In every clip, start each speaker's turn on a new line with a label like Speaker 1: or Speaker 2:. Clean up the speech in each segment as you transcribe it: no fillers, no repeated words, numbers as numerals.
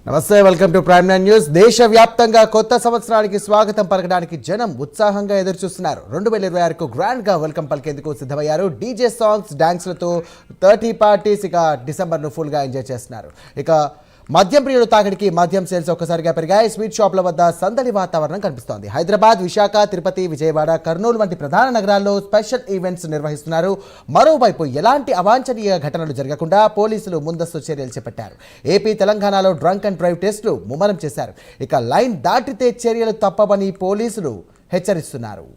Speaker 1: నమస్తే, welcome to prime nine news. దేశవ్యాప్తంగా కొత్త సంవత్సరానికి స్వాగతం పలకడానికి జనం ఉత్సాహంగా ఎదురుచూస్తున్నారు. 2026కు గ్రాండ్ గా వెల్కమ్ పలికేందుకు సిద్ధమయ్యారు. డీజే సాంగ్స్, డాన్స్లతో 30 పార్టీస్ ఇక డిసెంబర్ను ఫుల్గా ఎంజాయ్ చేస్తున్నారు. ఇక మద్యం ప్రియులు తాకిడికి మద్యం సేల్స్ ఒక్కసారిగా పెరిగాయి. స్వీట్ షాప్ల వద్ద సందడి వాతావరణం కనిపిస్తోంది. హైదరాబాద్, విశాఖ, తిరుపతి, విజయవాడ, కర్నూలు వంటి ప్రధాన నగరాల్లో స్పెషల్ ఈవెంట్స్ నిర్వహిస్తున్నారు. మరోవైపు ఎలాంటి అవాంఛనీయ ఘటనలు జరగకుండా పోలీసులు ముందస్తు చర్యలు చేపట్టారు. ఏపీ, తెలంగాణలో డ్రంక్ అండ్ డ్రైవ్ టెస్టులు ముమ్మరం చేశారు. ఇక లైన్ దాటితే చర్యలు తప్పవని పోలీసులు హెచ్చరిస్తున్నారు.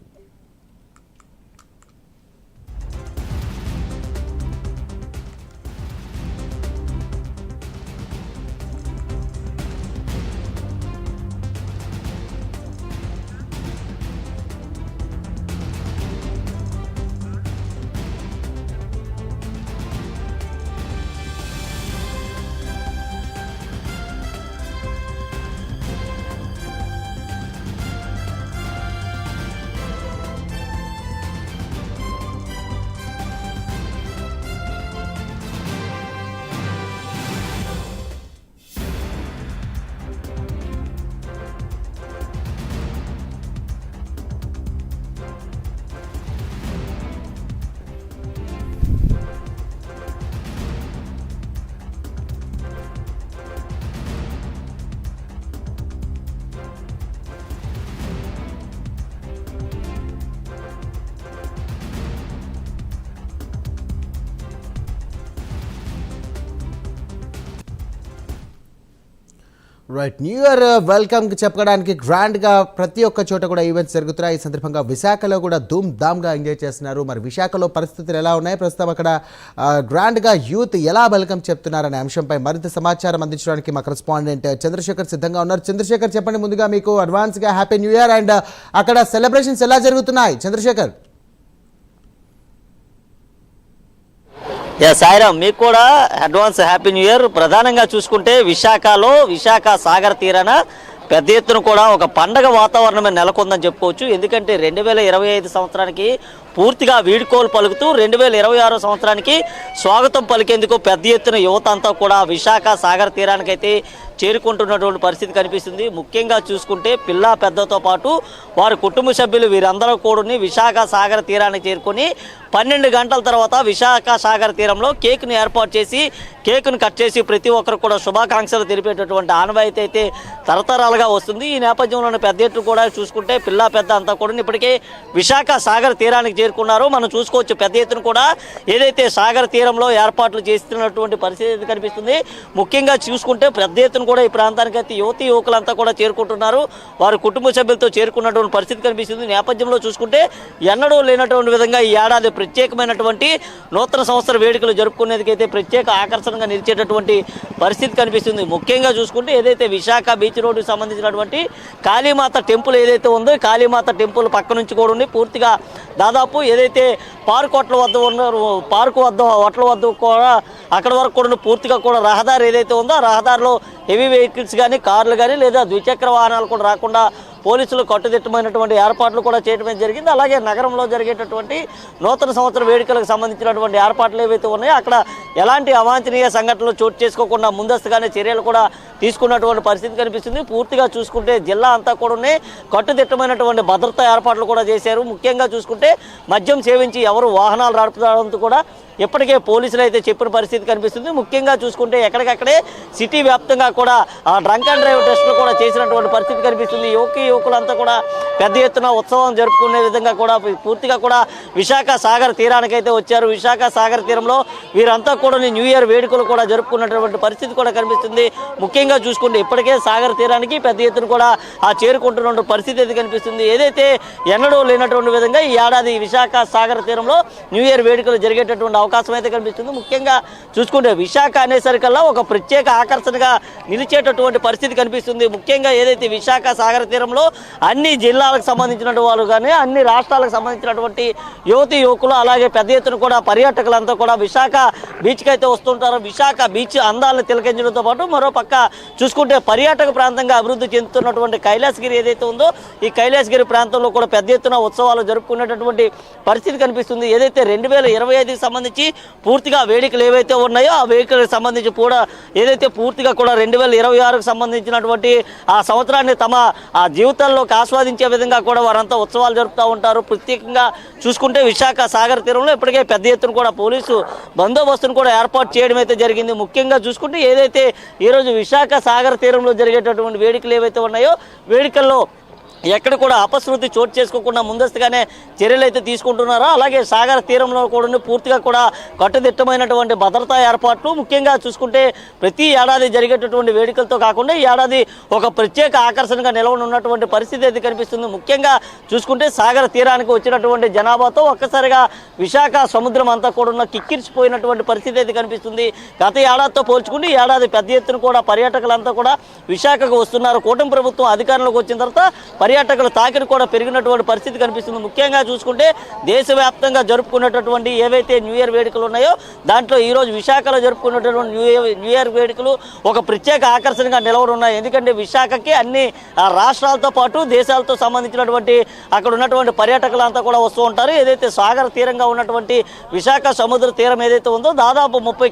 Speaker 1: రైట్, న్యూ ఇయర్ వెల్కమ్ చెప్పడానికి గ్రాండ్గా ప్రతి ఒక్క చోట కూడా ఈవెంట్స్ జరుగుతున్నాయి. ఈ సందర్భంగా విశాఖలో కూడా ధూమ్ ధామ్గా ఎంజాయ్ చేస్తున్నారు. మరి విశాఖలో పరిస్థితులు ఎలా ఉన్నాయి, ప్రస్తుతం అక్కడ గ్రాండ్గా యూత్ ఎలా వెల్కమ్ చెప్తున్నారనే అంశంపై మరింత సమాచారం అందించడానికి మా కరెస్పాండెంట్ చంద్రశేఖర్ సిద్ధంగా ఉన్నారు. చంద్రశేఖర్, చెప్పండి ముందుగా మీకు అడ్వాన్స్గా హ్యాపీ న్యూ ఇయర్ అండ్ అక్కడ సెలబ్రేషన్స్ ఎలా జరుగుతున్నాయి? చంద్రశేఖర్.
Speaker 2: సాయిరామ్, మీకు కూడా అడ్వాన్స్ హ్యాపీ న్యూ ఇయర్. ప్రధానంగా చూసుకుంటే విశాఖలో విశాఖ సాగర్ తీరాన పెద్ద ఎత్తున కూడా ఒక పండగ వాతావరణమే నెలకొందని చెప్పుకోవచ్చు. ఎందుకంటే 2025 సంవత్సరానికి పూర్తిగా వీడ్కోలు పలుకుతూ 2026 సంవత్సరానికి స్వాగతం పలికేందుకు పెద్ద ఎత్తున యువత అంతా కూడా విశాఖ సాగర్ తీరానికైతే చేరుకుంటున్నటువంటి పరిస్థితి కనిపిస్తుంది. ముఖ్యంగా చూసుకుంటే పిల్ల పెద్దతో పాటు వారి కుటుంబ సభ్యులు వీరందరూ కూడా విశాఖ సాగర్ తీరానికి చేరుకొని 12 గంటల తర్వాత విశాఖ సాగర్ తీరంలో కేక్ను ఏర్పాటు చేసి కేక్ను కట్ చేసి ప్రతి ఒక్కరు కూడా శుభాకాంక్షలు తెలిపేటటువంటి ఆనవాయితీ అయితే తరతరాలుగా వస్తుంది. ఈ నేపథ్యంలోనే పెద్ద ఎత్తు కూడా చూసుకుంటే పిల్ల పెద్ద అంతా కూడా ఇప్పటికే విశాఖ సాగర్ తీరానికి చేరుకున్నారు. మనం చూసుకోవచ్చు పెద్ద ఎత్తున కూడా ఏదైతే సాగర్ తీరంలో ఏర్పాట్లు చేస్తున్నటువంటి పరిస్థితి కనిపిస్తుంది. ముఖ్యంగా చూసుకుంటే పెద్ద ఎత్తున కూడా ఈ ప్రాంతానికి అయితే యువకులంతా కూడా చేరుకుంటున్నారు. వారి కుటుంబ సభ్యులతో చేరుకున్నటువంటి పరిస్థితి కనిపిస్తుంది. నేపథ్యంలో చూసుకుంటే ఎన్నడూ లేనటువంటి విధంగా ఈ ఏడాది ప్రత్యేకమైనటువంటి నూతన సంవత్సర వేడుకలు జరుపుకునేందుకైతే ప్రత్యేక ఆకర్షణగా నిలిచేటటువంటి పరిస్థితి కనిపిస్తుంది. ముఖ్యంగా చూసుకుంటే ఏదైతే విశాఖ బీచ్ రోడ్డుకి సంబంధించినటువంటి కాళీమాత టెంపుల్ ఏదైతే ఉందో కాళీమాత టెంపుల్ పక్క నుంచి కూడా ఉండి పూర్తిగా దాదాపు ఏదైతే పార్క్ హోటల్ వద్ద ఉన్నారు పార్కు వద్ద హోటల్ వద్ద కూడా అక్కడ వరకు కూడా పూర్తిగా కూడా రహదారి ఏదైతే ఉందో ఆ రహదారిలో హెవీ వెహికల్స్ కానీ కార్లు కానీ లేదా ద్విచక్ర వాహనాలు కూడా రాకుండా పోలీసులు కట్టుదిట్టమైనటువంటి ఏర్పాట్లు కూడా చేయడమే జరిగింది. అలాగే నగరంలో జరిగేటటువంటి నూతన సంవత్సర వేడుకలకు సంబంధించినటువంటి ఏర్పాట్లు ఏవైతే ఉన్నాయో అక్కడ ఎలాంటి అవాంఛనీయ సంఘటనలు చోటు చేసుకోకుండా ముందస్తుగానే చర్యలు కూడా తీసుకున్నటువంటి పరిస్థితి కనిపిస్తుంది. పూర్తిగా చూసుకుంటే జిల్లా అంతా కూడా కట్టుదిట్టమైనటువంటి భద్రతా ఏర్పాట్లు కూడా చేశారు. ముఖ్యంగా చూసుకుంటే మద్యం సేవించి ఎవరు వాహనాలు నడుపుతారంతో కూడా ఇప్పటికే పోలీసులు అయితే చెప్పిన పరిస్థితి కనిపిస్తుంది. ముఖ్యంగా చూసుకుంటే ఎక్కడికక్కడే సిటీ వ్యాప్తంగా కూడా డ్రంక్ అండ్ డ్రైవ్ టెస్టులు కూడా చేసినటువంటి పరిస్థితి కనిపిస్తుంది. యువకులంతా కూడా పెద్ద ఎత్తున ఉత్సవం జరుపుకునే విధంగా కూడా పూర్తిగా కూడా విశాఖ సాగర్ తీరానికైతే వచ్చారు. విశాఖ సాగర్ తీరంలో వీరంతా కూడా న్యూ ఇయర్ వేడుకలు కూడా జరుపుకున్నటువంటి పరిస్థితి కూడా కనిపిస్తుంది. ముఖ్యంగా చూసుకుంటే ఇప్పటికే సాగర్ తీరానికి పెద్ద ఎత్తున కూడా చేరుకుంటున్న పరిస్థితి అయితే కనిపిస్తుంది. ఏదైతే ఎన్నడూ లేనటువంటి విధంగా ఈ ఏడాది విశాఖ సాగర్ తీరంలో న్యూ ఇయర్ వేడుకలు జరిగేటటువంటి అవకాశం అయితే కనిపిస్తుంది. ముఖ్యంగా చూసుకుంటే విశాఖ అనేసరికల్లా ఒక ప్రత్యేక ఆకర్షణగా నిలిచేటటువంటి పరిస్థితి కనిపిస్తుంది. ముఖ్యంగా ఏదైతే విశాఖ సాగర తీరంలో అన్ని జిల్లాలకు సంబంధించిన వాళ్ళు కానీ అన్ని రాష్ట్రాలకు సంబంధించినటువంటి యువకులు అలాగే పెద్ద ఎత్తున కూడా పర్యాటకులంతా కూడా విశాఖ బీచ్కి అయితే వస్తుంటారు. విశాఖ బీచ్ అందాలను తిలకించడంతో పాటు మరో పక్క చూసుకుంటే పర్యాటక ప్రాంతంగా అభివృద్ధి చెందుతున్నటువంటి కైలాసగిరి ఏదైతే ఉందో ఈ కైలాసగిరి ప్రాంతంలో కూడా పెద్ద ఎత్తున ఉత్సవాలు జరుపుకునేటటువంటి పరిస్థితి కనిపిస్తుంది. ఏదైతే 2025కి సంబంధించి సంబంధించి పూర్తిగా వేడుకలు ఏవైతే ఉన్నాయో ఆ వేడుకలకు సంబంధించి కూడా ఏదైతే పూర్తిగా కూడా 2026కు సంబంధించినటువంటి ఆ సంవత్సరాన్ని తమ ఆ జీవితాల్లోకి ఆస్వాదించే విధంగా కూడా వారంతా ఉత్సవాలు జరుపుతూ ఉంటారు. ప్రత్యేకంగా చూసుకుంటే విశాఖ సాగర్ తీరంలో ఇప్పటికే పెద్ద ఎత్తున కూడా పోలీసు బందోబస్తును కూడా ఏర్పాటు చేయడం అయితే జరిగింది. ముఖ్యంగా చూసుకుంటే ఏదైతే ఈరోజు విశాఖ సాగర్ తీరంలో జరిగేటటువంటి వేడుకలు ఏవైతే ఉన్నాయో వేడుకల్లో ఎక్కడ కూడా అపశృతి చోటు చేసుకోకుండా ముందస్తుగానే చర్యలు అయితే తీసుకుంటున్నారో అలాగే సాగర్ తీరంలో కూడా పూర్తిగా కూడా కట్టుదిట్టమైనటువంటి భద్రతా ఏర్పాట్లు ముఖ్యంగా చూసుకుంటే ప్రతి ఏడాది జరిగేటటువంటి వేడుకలతో కాకుండా ఈ ఏడాది ఒక ప్రత్యేక ఆకర్షణగా నిలవనున్నటువంటి పరిస్థితి అయితే కనిపిస్తుంది. ముఖ్యంగా చూసుకుంటే సాగర్ తీరానికి వచ్చినటువంటి జనాభాతో ఒక్కసారిగా విశాఖ సముద్రం అంతా కూడా కిక్కిరిసిపోయినటువంటి పరిస్థితి అయితే కనిపిస్తుంది. గత ఏడాదితో పోల్చుకుంటే ఈ ఏడాది పెద్ద ఎత్తున కూడా పర్యాటకులంతా కూడా విశాఖకు వస్తున్నారు. కూటమి ప్రభుత్వం అధికారంలోకి వచ్చిన తర్వాత పర్యాటకుల తాకిడి కూడా పెరిగినటువంటి పరిస్థితి కనిపిస్తుంది. ముఖ్యంగా చూసుకుంటే దేశవ్యాప్తంగా జరుపుకున్నటువంటి ఏవైతే న్యూ ఇయర్ వేడుకలు ఉన్నాయో దాంట్లో ఈరోజు విశాఖలో జరుపుకున్నటువంటి న్యూ ఇయర్ వేడుకలు ఒక ప్రత్యేక ఆకర్షణగా నిలవనున్నాయి. ఎందుకంటే విశాఖకి అన్ని రాష్ట్రాలతో పాటు దేశాలతో సంబంధించినటువంటి అక్కడ ఉన్నటువంటి పర్యాటకులంతా కూడా వస్తూ ఉంటారు. ఏదైతే సాగర తీరంగా ఉన్నటువంటి విశాఖ సముద్ర తీరం ఏదైతే ఉందో దాదాపు 32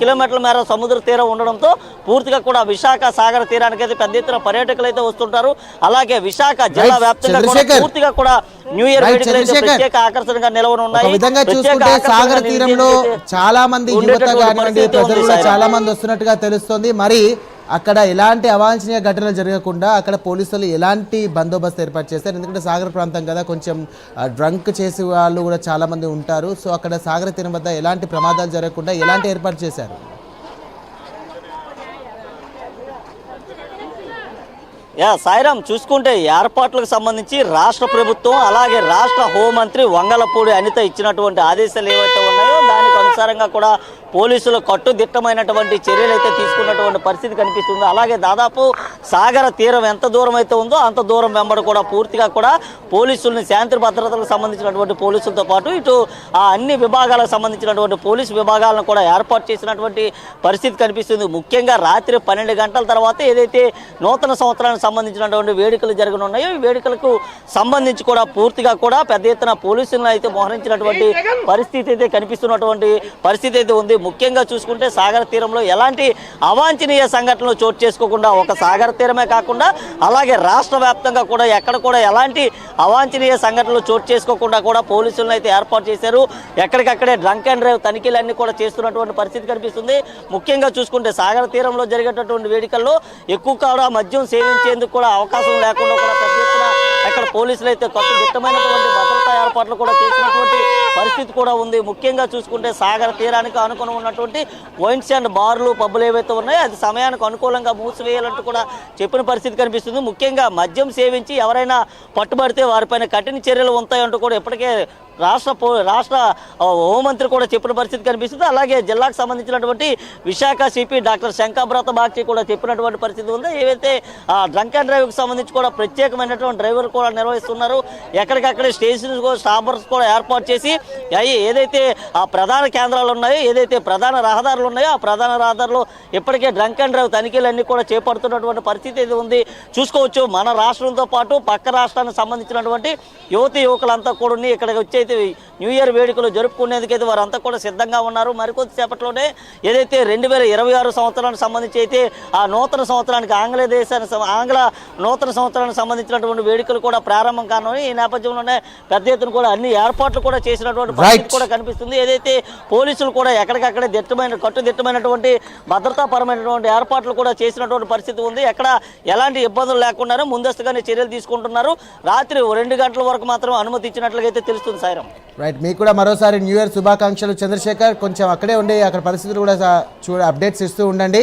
Speaker 2: కిలోమీటర్ల మేర సముద్ర తీరం ఉండడంతో పూర్తిగా కూడా విశాఖ సాగర తీరానికి అయితే పెద్ద ఎత్తున పర్యాటకులు అయితే వస్తుంటారు. అలాగే విశాఖ జిల్లా వ్యాప్తంగా పూర్తిగా కూడా న్యూ ఇయర్ ప్రత్యేక ఆకర్షణగా నిలవనున్నాయి.
Speaker 1: విధంగా చూసుకుంటే సాగర్ తీరంలో చాలా మంది యువత కానివ్వండి ప్రజలు కూడా చాలా మంది వస్తున్నట్టుగా తెలుస్తుంది. మరి అక్కడ ఎలాంటి అవాంఛనీయ ఘటనలు జరగకుండా అక్కడ పోలీసులు ఎలాంటి బందోబస్తు ఏర్పాటు చేస్తారు? ఎందుకంటే సాగర్ ప్రాంతం కదా, కొంచెం డ్రంక్ చేసే వాళ్ళు కూడా చాలా మంది ఉంటారు. సో అక్కడ సాగర్ తీరం వద్ద ఎలాంటి ప్రమాదాలు జరగకుండా ఎలాంటి ఏర్పాటు చేశారు?
Speaker 2: సాయిరామ్, చూసుకుంటే ఏర్పాట్లకు సంబంధించి రాష్ట్ర ప్రభుత్వం అలాగే రాష్ట్ర హోంమంత్రి వంగలపూడి అనిత ఇచ్చినటువంటి ఆదేశాలు ఏవైతే ఉన్నాయో దానికి అనుసారంగా కూడా పోలీసులు కట్టుదిట్టమైనటువంటి చర్యలు అయితే తీసుకున్నటువంటి పరిస్థితి కనిపిస్తుంది. అలాగే దాదాపు సాగర తీరం ఎంత దూరం అయితే ఉందో అంత దూరం వెంబడి కూడా పూర్తిగా కూడా పోలీసుల్ని శాంతి భద్రతలకు సంబంధించినటువంటి పోలీసులతో పాటు ఇటు ఆ అన్ని విభాగాలకు సంబంధించినటువంటి పోలీసు విభాగాలను కూడా ఏర్పాటు చేసినటువంటి పరిస్థితి కనిపిస్తుంది. ముఖ్యంగా రాత్రి 12 గంటల తర్వాత ఏదైతే నూతన సంవత్సరానికి సంబంధించినటువంటి వేడుకలు జరగనున్నాయో ఈ వేడుకలకు సంబంధించి కూడా పూర్తిగా కూడా పెద్ద ఎత్తున పోలీసులను అయితే మోహరించినటువంటి పరిస్థితి అయితే కనిపిస్తున్నటువంటి పరిస్థితి అయితే ఉంది. ముఖ్యంగా చూసుకుంటే సాగర తీరంలో ఎలాంటి అవాంఛనీయ సంఘటనలు చోటు చేసుకోకుండా ఒక సాగర తీరమే కాకుండా అలాగే రాష్ట్ర వ్యాప్తంగా కూడా ఎక్కడ కూడా ఎలాంటి అవాంఛనీయ సంఘటనలు చోటు చేసుకోకుండా కూడా పోలీసులను అయితే ఏర్పాటు చేశారు. ఎక్కడికక్కడే డ్రంక్ అండ్ డ్రైవ్ తనిఖీలన్నీ కూడా చేస్తున్నటువంటి పరిస్థితి కనిపిస్తుంది. ముఖ్యంగా చూసుకుంటే సాగర తీరంలో జరిగేటటువంటి వేడుకల్లో ఎక్కువ కూడా మద్యం సేవించేందుకు కూడా అవకాశం లేకుండా కూడా పెద్ద ఎత్తున అక్కడ పోలీసులు అయితే కట్టుదిట్టమైనటువంటి భద్రతా ఏర్పాట్లు కూడా చేసినటువంటి పరిస్థితి కూడా ఉంది. ముఖ్యంగా చూసుకుంటే సాగర తీరానికి అనుకుని ఉన్నటువంటి వైన్స్ అండ్ బార్లు పబ్బులు ఏవైతే ఉన్నాయో అది సమయానికి అనుకూలంగా మూసివేయాలంటూ కూడా చెప్పిన పరిస్థితి కనిపిస్తుంది. ముఖ్యంగా మద్యం సేవించి ఎవరైనా పట్టుబడితే వారిపైన కఠిన చర్యలు ఉంటాయంటూ కూడా ఇప్పటికే రాష్ట్ర హోంమంత్రి కూడా చెప్పిన పరిస్థితి కనిపిస్తుంది. అలాగే జిల్లాకు సంబంధించినటువంటి విశాఖ సిపి డాక్టర్ శంకబ్రత బాగ్చి కూడా చెప్పినటువంటి పరిస్థితి ఉంది. ఏవైతే డ్రంక్ అండ్ డ్రైవ్కి సంబంధించి కూడా ప్రత్యేకమైనటువంటి డ్రైవర్ కూడా నిర్వహిస్తున్నారు. ఎక్కడికక్కడే స్టేషన్స్ స్టాపర్స్ కూడా ఏర్పాటు చేసి ఏదైతే ఆ ప్రధాన కేంద్రాలు ఉన్నాయో ఏదైతే ప్రధాన రహదారులు ఉన్నాయో ఆ ప్రధాన రహదారులు ఇప్పటికే డ్రంక్ అండ్ డ్రైవ్ తనిఖీలన్నీ కూడా చేపడుతున్నటువంటి పరిస్థితి అయితే ఉంది. చూసుకోవచ్చు మన రాష్ట్రంతో పాటు పక్క రాష్ట్రానికి సంబంధించినటువంటి యువకులంతా కూడా ఇక్కడికి వచ్చి న్యూ ఇయర్ వేడుకలు జరుపుకునేందుకైతే వారంతా కూడా సిద్ధంగా ఉన్నారు. మరికొద్ది సేపట్లోనే ఏదైతే 2026 సంవత్సరానికి సంబంధించి అయితే ఆ నూతన సంవత్సరానికి ఆంగ్ల నూతన సంవత్సరానికి సంబంధించినటువంటి వేడుకలు కూడా ప్రారంభం కానున్నాయి. ఈ నేపథ్యంలోనే పెద్ద ఎత్తున కూడా అన్ని ఏర్పాట్లు కూడా చేసినటువంటి పరిస్థితి కూడా కనిపిస్తుంది. ఏదైతే పోలీసులు కూడా ఎక్కడికక్కడే కట్టుదిట్టమైనటువంటి భద్రతాపరమైనటువంటి ఏర్పాట్లు కూడా చేసినటువంటి పరిస్థితి ఉంది. ఎక్కడ ఎలాంటి ఇబ్బందులు లేకుండానే ముందస్తుగానే చర్యలు తీసుకుంటున్నారు. రాత్రి 2 గంటల వరకు మాత్రం అనుమతి ఇచ్చినట్లుగా అయితే తెలుస్తుంది. సాయిరామ్,
Speaker 1: రైట్, మీకు కూడా మరోసారి న్యూ ఇయర్ శుభాకాంక్షలు చంద్రశేఖర్. కొంచెం అక్కడే ఉండి అక్కడ పరిస్థితులు కూడా అప్డేట్స్ ఇస్తూ ఉండండి.